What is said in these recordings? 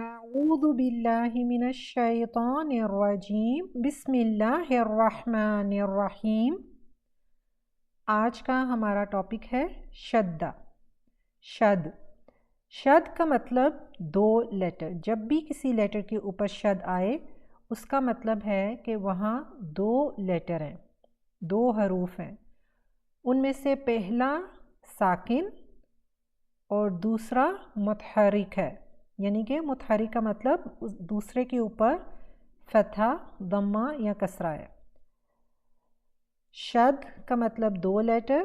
أعوذ بالله من الشيطان الرجيम बिस्मिल्लाहिर्रहमानिर्रहीम। आज का हमारा टॉपिक है शद्दा। शद शद का मतलब दो लेटर। जब भी किसी लेटर के ऊपर शद आए उसका मतलब है कि वहाँ दो लेटर हैं, दो हरूफ हैं। उनमें से पहला साकिन और दूसरा मुतहरिक है, यानी कि मुतहरिक का मतलब उस दूसरे के ऊपर फतहा, दम्मा या कसरा है। शद का मतलब दो लेटर,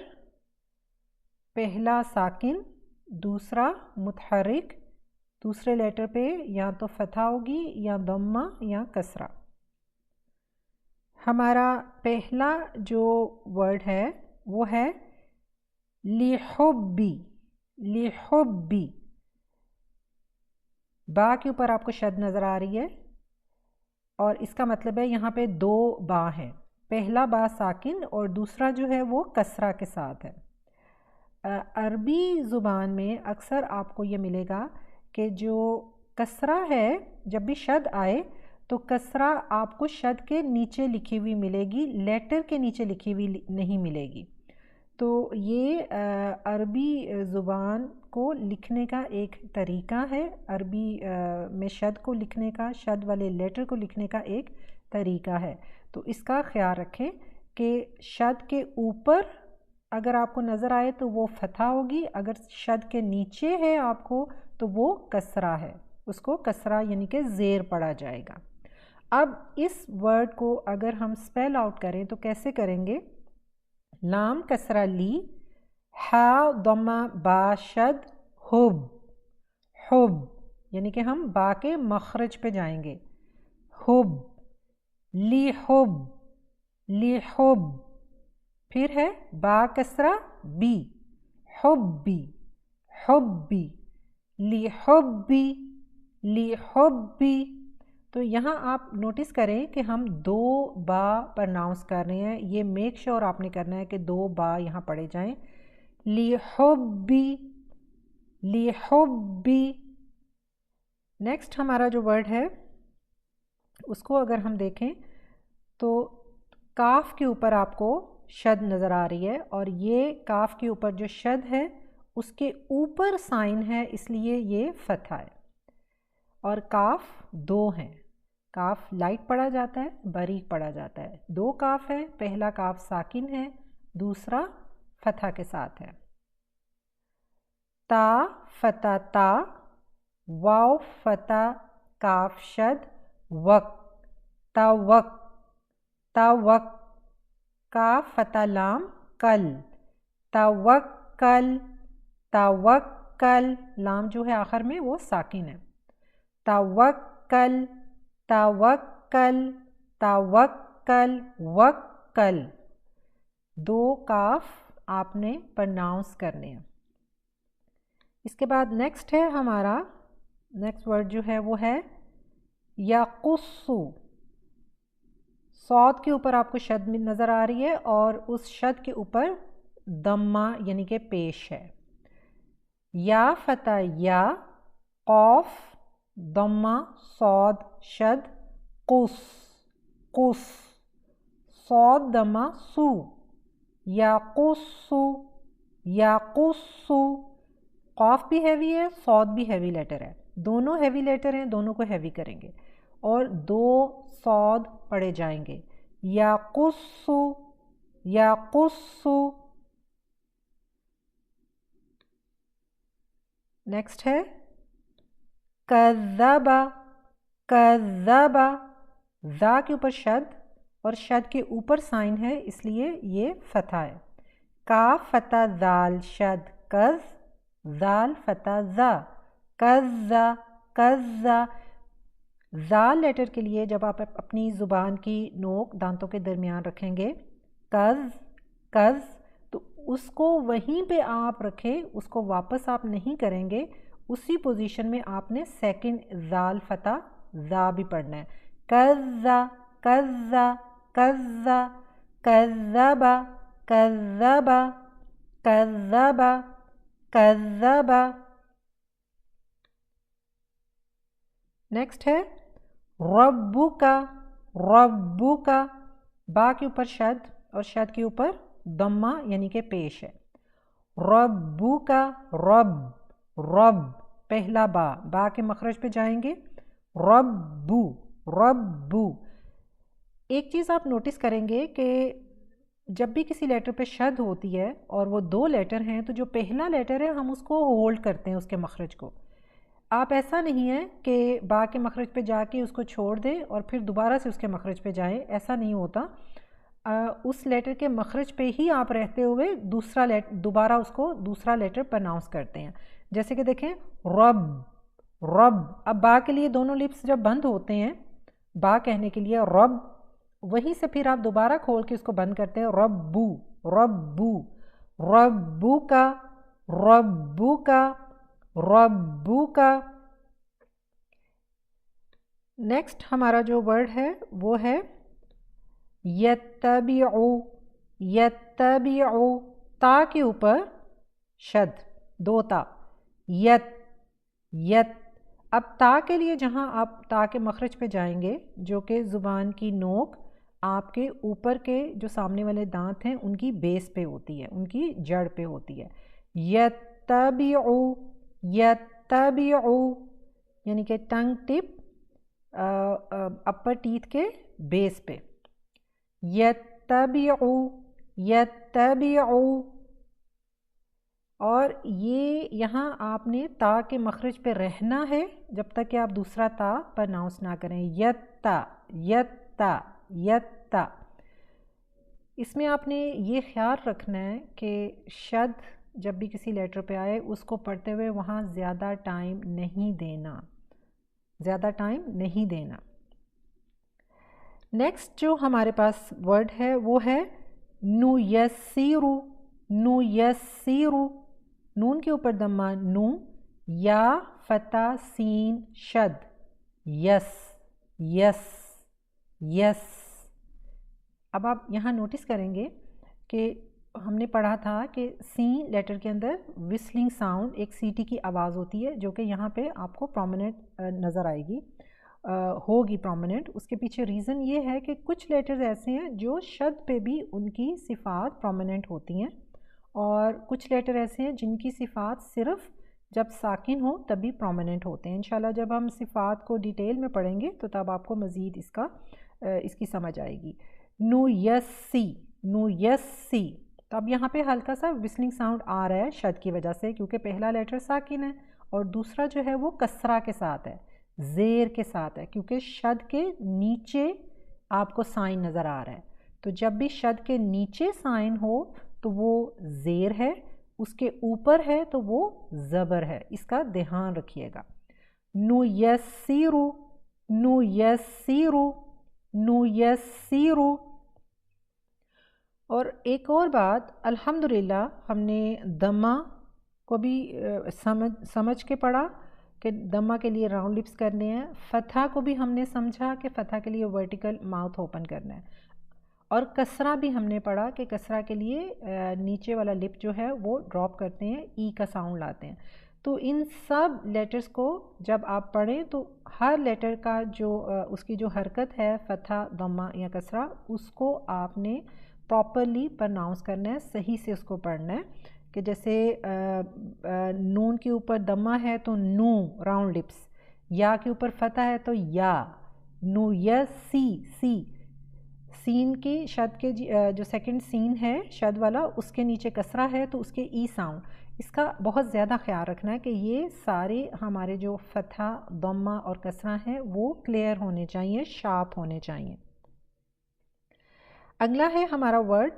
पहला साकिन, दूसरा मुतहरिक। दूसरे लेटर पे या तो फतहा होगी या दम्मा या कसरा। हमारा पहला जो वर्ड है वो है लिहुब्बी। लिहुब्बी, बा के ऊपर आपको शद नज़र आ रही है और इसका मतलब है यहाँ पे दो बा हैं। पहला बा साकिन और दूसरा जो है वो कसरा के साथ है। अरबी ज़ुबान में अक्सर आपको ये मिलेगा कि जो कसरा है, जब भी शद आए तो कसरा आपको शद के नीचे लिखी हुई मिलेगी, लेटर के नीचे लिखी हुई नहीं मिलेगी। तो ये अरबी ज़ुबान को लिखने का एक तरीका है। अरबी में शद को लिखने का, शद वाले लेटर को लिखने का एक तरीका है। तो इसका ख्याल रखें कि शद के ऊपर अगर आपको नज़र आए तो वो फतहा होगी, अगर शद के नीचे है आपको तो वो कसरा है, उसको कसरा यानी कि ज़ेर पढ़ा जाएगा। अब इस वर्ड को अगर हम स्पेल आउट करें तो कैसे करेंगे? लाम कसरा ली, हा दम्मा बा शद हुब। हुब यानी कि हम बा के मखरज पे जाएंगे। हुब, ली हुब, ली हुब। फिर है बा कसरा बी, हुब्बी, हुब्बी, ली हुब्बी, ली हुब्बी। तो यहाँ आप नोटिस करें कि हम दो बा प्रनाउंस कर रहे हैं। ये मेक श्योर आपने करना है कि दो बा यहाँ पढ़े जाएं। ली हुब्बी, ली हुब्बी। नेक्स्ट हमारा जो वर्ड है उसको अगर हम देखें तो काफ के ऊपर आपको शद नज़र आ रही है और ये काफ के ऊपर जो शद है उसके ऊपर साइन है, इसलिए ये फतहा है। और काफ दो हैं, काफ लाइट पढ़ा जाता है, बारीक पढ़ा जाता है। दो काफ है, पहला काफ साकिन है, दूसरा फतहा के साथ है। ता फता ता, वाव फता काफ शद वक, तावक, तावक। काफ फता लाम कल, तावक्कल, तावक्कल। लाम जो है आखिर में वो साकिन है। तावक्कल, तावक्कल, तावक्कल, वक्कल। दो काफ आपने प्रनाउंस करने हैं। इसके बाद नेक्स्ट है हमारा, नेक्स्ट वर्ड जो है वो है याकुस्सु। सौद के ऊपर आपको शद नज़र आ रही है और उस शद के ऊपर दम्मा यानी कि पेश है। या फता या, कौफ दम्मा, सौद शद कुस, कुस। सौद दम्मा सु, या कुस्सु, या कुस्सु। कौफ भी हैवी है, सौद भी हैवी लेटर है, दोनों हैवी लेटर हैं, दोनों को हैवी करेंगे और दो सौद पढ़े जाएंगे। या कुस्सु, या कुस्सु। नेक्स्ट है कज़्ज़बा, कज़्ज़बा। ज़ा के ऊपर शद और शद के ऊपर साइन है, इसलिए ये फतहा है। काफ फता जाल शद कज़, जाल फता ज़ा, कज़्ज़ा, कज़्ज़ा। ज़ाल लेटर के लिए जब आप अपनी ज़ुबान की नोक दांतों के दरमियान रखेंगे कज़, कज़, तो उसको वहीं पे आप रखें, उसको वापस आप नहीं करेंगे। उसी पोजीशन में आपने सेकंड ज़ाल फता ज़ा भी पढ़ना है। कज़्ज़ा, कज़्ज़ा, कज़्ज़ा, कज़्ज़बा, कज़्ज़बा, कज़्ज़बा, कज़्ज़बा। नेक्स्ट है रब्बुका, रब्बुका, बा के ऊपर शद और शद के ऊपर दम्मा यानी कि पेश है। रब्बुका, रब, रब, पहला बा के मखरज पे जाएंगे, रब्बू, रब्बू। एक चीज़ आप नोटिस करेंगे कि जब भी किसी लेटर पे शद होती है और वो दो लेटर हैं तो जो पहला लेटर है हम उसको होल्ड करते हैं, उसके मखरज को। आप ऐसा नहीं है कि बा के मखरज पे जाके उसको छोड़ दें और फिर दोबारा से उसके मखरज पे जाएं, ऐसा नहीं होता। उस लेटर के मखरज पे ही आप रहते हुए दूसरा लेटर, दोबारा उसको दूसरा लेटर प्रोनाउंस करते हैं। जैसे कि देखें रब, रब। अब बा के लिए दोनों लिप्स जब बंद होते हैं, बा कहने के लिए रब, वहीं से फिर आप दोबारा खोल के उसको बंद करते हैं, रब्बू, रब्बू, रब्बू का, रब्बू का, रब्बू का। नेक्स्ट हमारा जो वर्ड है वो है यत्तबिउ, यत्तबिउ, ता के ऊपर शद, दो ता, यत, यत। अब ता के लिए जहाँ आप ता के मखरज पे जाएंगे, जो कि ज़ुबान की नोक आपके ऊपर के जो सामने वाले दांत हैं उनकी बेस पे होती है, उनकी जड़ पे होती है। यत्तबिउ, यत्तबिउ, यानी कि टंग टिप अपर टीथ के बेस पे। यत्तबिउ, यत्तबिउ। और ये यहाँ आपने ता के मखरज पे रहना है जब तक कि आप दूसरा ता प्रोनाउंस ना करें। यत्ता, यत्ता, यत्ता। इसमें आपने ये ख्याल रखना है कि शद जब भी किसी लेटर पे आए उसको पढ़ते हुए वहाँ ज़्यादा टाइम नहीं देना, ज़्यादा टाइम नहीं देना। नेक्स्ट जो हमारे पास वर्ड है वो है नुयस्सिरु, नुयस्सिरु। नून के ऊपर दम्मा नू, या फता सीन शद, यस, यस, यस। अब आप यहाँ नोटिस करेंगे कि हमने पढ़ा था कि सी लेटर के अंदर विस्लिंग साउंड, एक सीटी की आवाज़ होती है जो कि यहाँ पे आपको प्रोमिनेंट नज़र आएगी, होगी प्रोमिनेंट। उसके पीछे रीज़न ये है कि कुछ लेटर्स ऐसे हैं जो शद पे भी उनकी सिफ़ात प्रोमिनेंट होती हैं और कुछ लेटर ऐसे हैं जिनकी सिफ़ात सिर्फ जब साकिन हो तभी प्रोमिनेंट होते हैं। इंशाल्लाह जब हम सिफ़ात को डिटेल में पढ़ेंगे तो तब आपको मज़ीद इसकी समझ आएगी। नुयस्सी, नुयस्सी। तो अब यहाँ पे हल्का सा विस्लिंग साउंड आ रहा है शद की वजह से, क्योंकि पहला लेटर साकिन है और दूसरा जो है वो कसरा के साथ है, ज़ेर के साथ है, क्योंकि शद के नीचे आपको साइन नज़र आ रहा है। तो जब भी शद के नीचे साइन हो तो वो ज़ेर है, उसके ऊपर है तो वो ज़बर है। इसका ध्यान रखिएगा। नुयस्सिरु, नुयस्सिरु, नुयस्सिरु। और एक और बात, अल्हम्दुलिल्लाह हमने दम्मा को भी समझ के पढ़ा कि दम्मा के लिए राउंड लिप्स करने हैं। फतहा को भी हमने समझा कि फतहा के लिए वर्टिकल माउथ ओपन करना है। और कसरा भी हमने पढ़ा कि कसरा के लिए नीचे वाला लिप जो है वो ड्रॉप करते हैं, ई का साउंड लाते हैं। तो इन सब लेटर्स को जब आप पढ़ें तो हर लेटर का जो उसकी जो हरकत है, फतहा, दम्मा या कसरा, उसको आपने प्रॉपरली प्रोनाउंस करना है, सही से उसको पढ़ना है। कि जैसे नून के ऊपर दम्मा है तो नू राउंड लिप्स, या के ऊपर फतहा है तो या, नू, यस, सी, सी। सीन की शद के जो सेकंड सीन है शद वाला, उसके नीचे कसरा है तो उसके ई साउंड, इसका बहुत ज़्यादा ख्याल रखना है कि ये सारे हमारे जो फतहा, दम्मा और कसरा हैं वो क्लियर होने चाहिए, शार्प होने चाहिए। अगला है हमारा वर्ड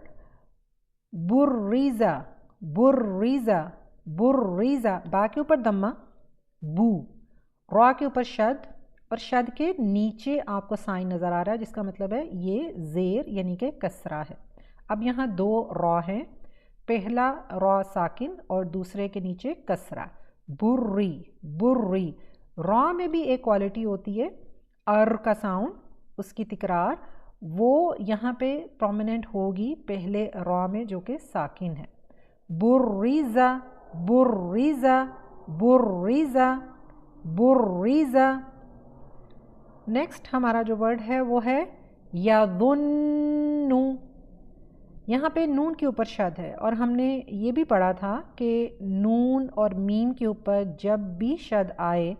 बुर्रीज़ा, बुर्रीज़ा, बुर्रीज़ा। बा के ऊपर दम्मा बू, रा के ऊपर शद और शद के नीचे आपको साइन नज़र आ रहा है जिसका मतलब है ये ज़ेर यानी कि कसरा है। अब यहाँ दो रॉ हैं, पहला रॉ साकिन और दूसरे के नीचे कसरा। Burri, Burri. रॉ में भी एक क्वालिटी होती है अर का साउंड, उसकी तिकरार, वो यहाँ पे प्रोमिनेंट होगी पहले रॉ में जो कि साकिन है। बुर्रीज़ा, बुर्रीज़ा, बुर्रीज़ा, बुर्रीज़ा। نیکسٹ ہمارا جو ورڈ ہے وہ ہے یظنُّ. یہاں پہ نون کے اوپر شد ہے اور ہم نے یہ بھی پڑھا تھا کہ نون اور میم کے اوپر جب بھی شد آئے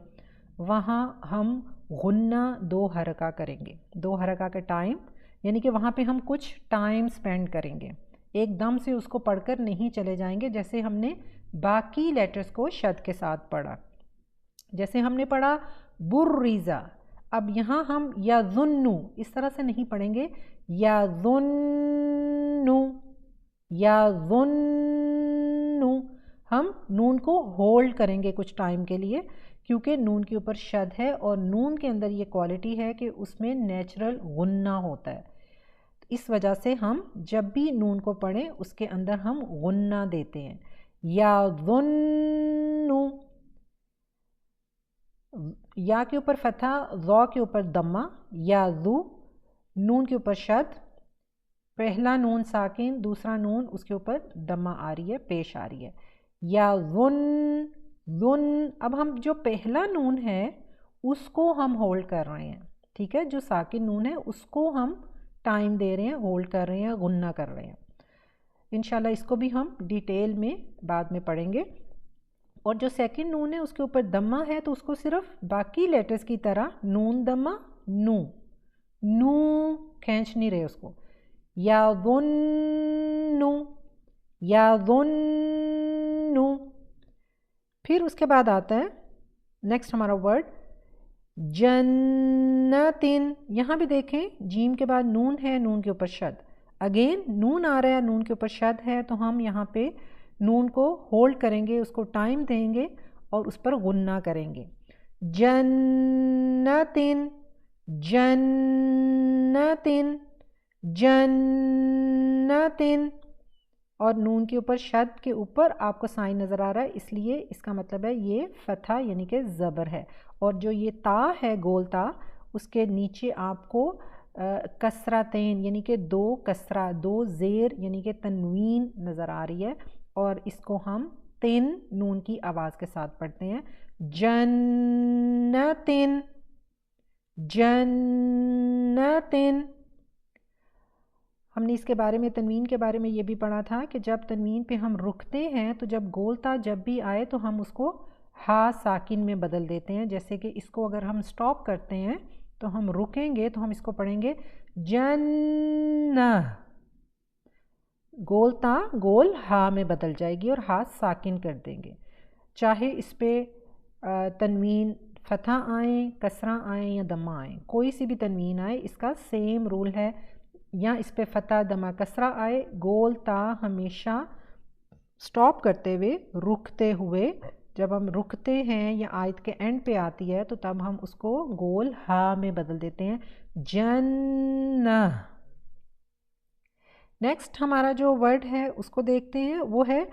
وہاں ہم غنہ 2 حرکہ کریں گے. 2 حرکہ کا ٹائم یعنی کہ وہاں پہ ہم کچھ ٹائم سپینڈ کریں گے. ایک دم سے اس کو پڑھ کر نہیں چلے جائیں گے جیسے ہم نے باقی لیٹرز کو شد کے ساتھ پڑھا. جیسے ہم نے پڑھا برِّزَ، اب یہاں ہم یظنُّ اس طرح سے نہیں پڑھیں گے. یظنُّ یظنُّ، ہم نون کو ہولڈ کریں گے کچھ ٹائم کے لیے کیونکہ نون کے اوپر شد ہے اور نون کے اندر یہ کوالٹی ہے کہ اس میں نیچرل غنہ ہوتا ہے. اس وجہ سے ہم جب بھی نون کو پڑھیں اس کے اندر ہم غنہ دیتے ہیں. یظنُّ، یا کے اوپر فتح، ذو کے اوپر دمہ، یذو، نون کے اوپر شد، پہلا نون ساکن، دوسرا نون اس کے اوپر دمہ آ رہی ہے، پیش آ رہی ہے. ظن، اب ہم جو پہلا نون ہے اس کو ہم ہولڈ کر رہے ہیں، ٹھیک ہے، جو ساکن نون ہے اس کو ہم ٹائم دے رہے ہیں، ہولڈ کر رہے ہیں، غنہ کر رہے ہیں. انشاءاللہ اس کو بھی ہم ڈیٹیل میں بعد میں پڑھیں گے. اور جو سیکنڈ نون ہے اس کے اوپر دمہ ہے تو اس کو صرف باقی لیٹرز کی طرح نون دمہ نو کھینچ نہیں رہے اس کو. یظنُّ یظنُّ. پھر اس کے بعد آتا ہے نیکسٹ ہمارا ورڈ جنتٍ. یہاں بھی دیکھیں جیم کے بعد نون ہے، نون کے اوپر شد، اگین نون آ رہا ہے، نون کے اوپر شد ہے تو ہم یہاں پہ نون کو ہولڈ کریں گے، اس کو ٹائم دیں گے اور اس پر غنہ کریں گے. جنتٍ جنتٍ جنتٍ. اور نون کے اوپر شد کے اوپر آپ کو سائن نظر آ رہا ہے، اس لیے اس کا مطلب ہے یہ فتح یعنی کہ زبر ہے. اور جو یہ تا ہے گول تا، اس کے نیچے آپ کو کسرتین یعنی کہ 2 کسرہ، 2 زیر یعنی کہ تنوین نظر آ رہی ہے اور اس کو ہم تن نون کی آواز کے ساتھ پڑھتے ہیں. جنتٍ جنتٍ. ہم نے اس کے بارے میں تنوین کے بارے میں یہ بھی پڑھا تھا کہ جب تنوین پہ ہم رکتے ہیں تو جب گولتا جب بھی آئے تو ہم اس کو ہا ساکن میں بدل دیتے ہیں. جیسے کہ اس کو اگر ہم سٹاپ کرتے ہیں تو ہم رکیں گے تو ہم اس کو پڑھیں گے جنہ، گولتا گول ہا میں بدل جائے گی اور ہا ساکن کر دیں گے. چاہے اس پہ تنوین فتح آئیں، کسرہ آئیں یا دمہ آئیں، کوئی سی بھی تنوین آئے اس کا سیم رول ہے. یا اس پہ فتح دمہ کسرہ آئے، گول تا ہمیشہ سٹاپ کرتے ہوئے رکتے ہوئے، جب ہم رکتے ہیں یا آیت کے اینڈ پہ آتی ہے تو تب ہم اس کو گول ہا میں بدل دیتے ہیں جنہ. نیکسٹ ہمارا جو ورڈ ہے اس کو دیکھتے ہیں، وہ ہے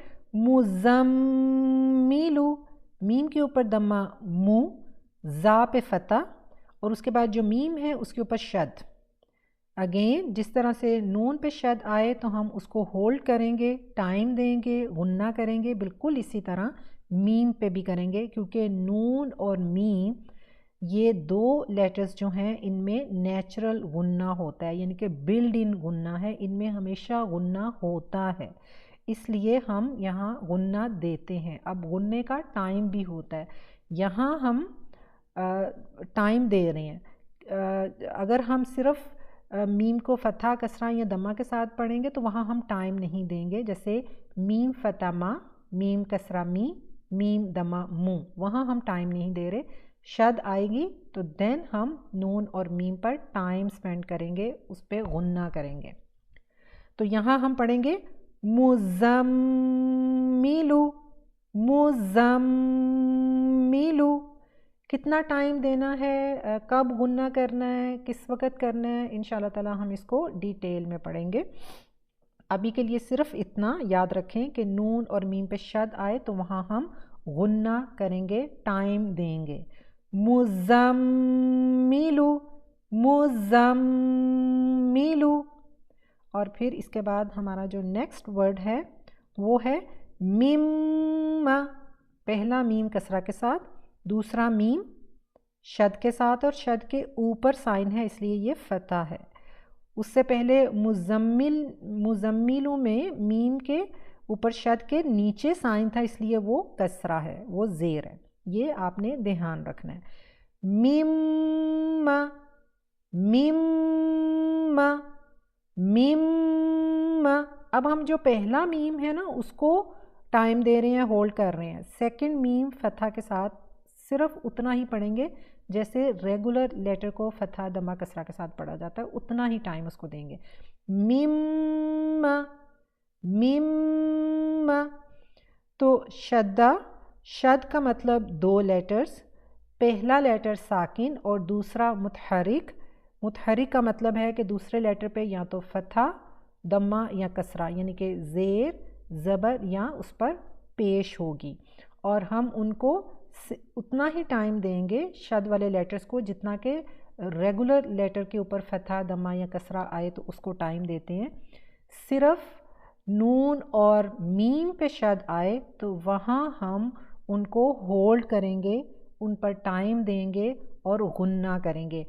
مزمل. میم کے اوپر دمہ مو، زا پہ فتح اور اس کے بعد جو میم ہے اس کے اوپر شد. اگین جس طرح سے نون پہ شد آئے تو ہم اس کو ہولڈ کریں گے، ٹائم دیں گے، غنہ کریں گے. بالکل اسی طرح میم پہ بھی کریں گے کیونکہ نون اور میم یہ 2 لیٹرز جو ہیں ان میں نیچرل غنہ ہوتا ہے، یعنی کہ بلڈ ان غنہ ہے، ان میں ہمیشہ غنہ ہوتا ہے، اس لیے ہم یہاں غنہ دیتے ہیں. اب غنے کا ٹائم بھی ہوتا ہے، یہاں ہم ٹائم دے رہے ہیں. اگر ہم صرف میم کو فتح کسرہ یا دمہ کے ساتھ پڑھیں گے تو وہاں ہم ٹائم نہیں دیں گے. جیسے میم فتح ما، میم کسرہ می، میم دمہ مو، وہاں ہم ٹائم نہیں دے رہے. شد آئے گی تو دین ہم نون اور میم پر ٹائم سپینڈ کریں گے، اس پہ غنہ کریں گے. تو یہاں ہم پڑھیں گے مزمل مزمل. کتنا ٹائم دینا ہے، کب غنہ کرنا ہے، کس وقت کرنا ہے، انشاءاللہ تعالی ہم اس کو ڈیٹیل میں پڑھیں گے. ابھی کے لیے صرف اتنا یاد رکھیں کہ نون اور میم پہ شد آئے تو وہاں ہم غنہ کریں گے، ٹائم دیں گے. مزمل مزمل. اور پھر اس کے بعد ہمارا جو نیکسٹ ورڈ ہے وہ ہے مم. پہلا میم کسرہ کے ساتھ، دوسرا میم शद के साथ और शद के ऊपर साइन है इसलिए ये फतह है। उससे पहले मुज़म्मिलु में मीम के ऊपर शद के नीचे साइन था इसलिए वो कसरा है, वो ज़ेर है। ये आपने ध्यान रखना है। मिम्मा मिम्मा मिम्मा। अब हम जो पहला मीम है ना उसको टाइम दे रहे हैं, होल्ड कर रहे हैं। सेकंड मीम फतह के साथ सिर्फ उतना ही पढ़ेंगे जैसे रेगुलर लेटर को फतह दमा कसरा के साथ पढ़ा जाता है, उतना ही टाइम उसको देंगे। मिम्मा मिम्मा। तो शद्दा, शद का मतलब दो लेटर्स, पहला लेटर साकिन और दूसरा मुतहरिक। मुतहरिक का मतलब है कि दूसरे लेटर पे या तो फतह दम्मा या कसरा यानी कि ज़ेर ज़बर या उस पर पेश होगी, और हम उनको उतना ही टाइम देंगे शद वाले लेटर्स को जितना कि रेगुलर लेटर के ऊपर फतह दम्मा या कसरा आए तो उसको टाइम देते हैं। सिर्फ नून और मीम पे शद आए तो वहाँ हम उनको होल्ड करेंगे, उन पर टाइम देंगे और गुन्ना करेंगे।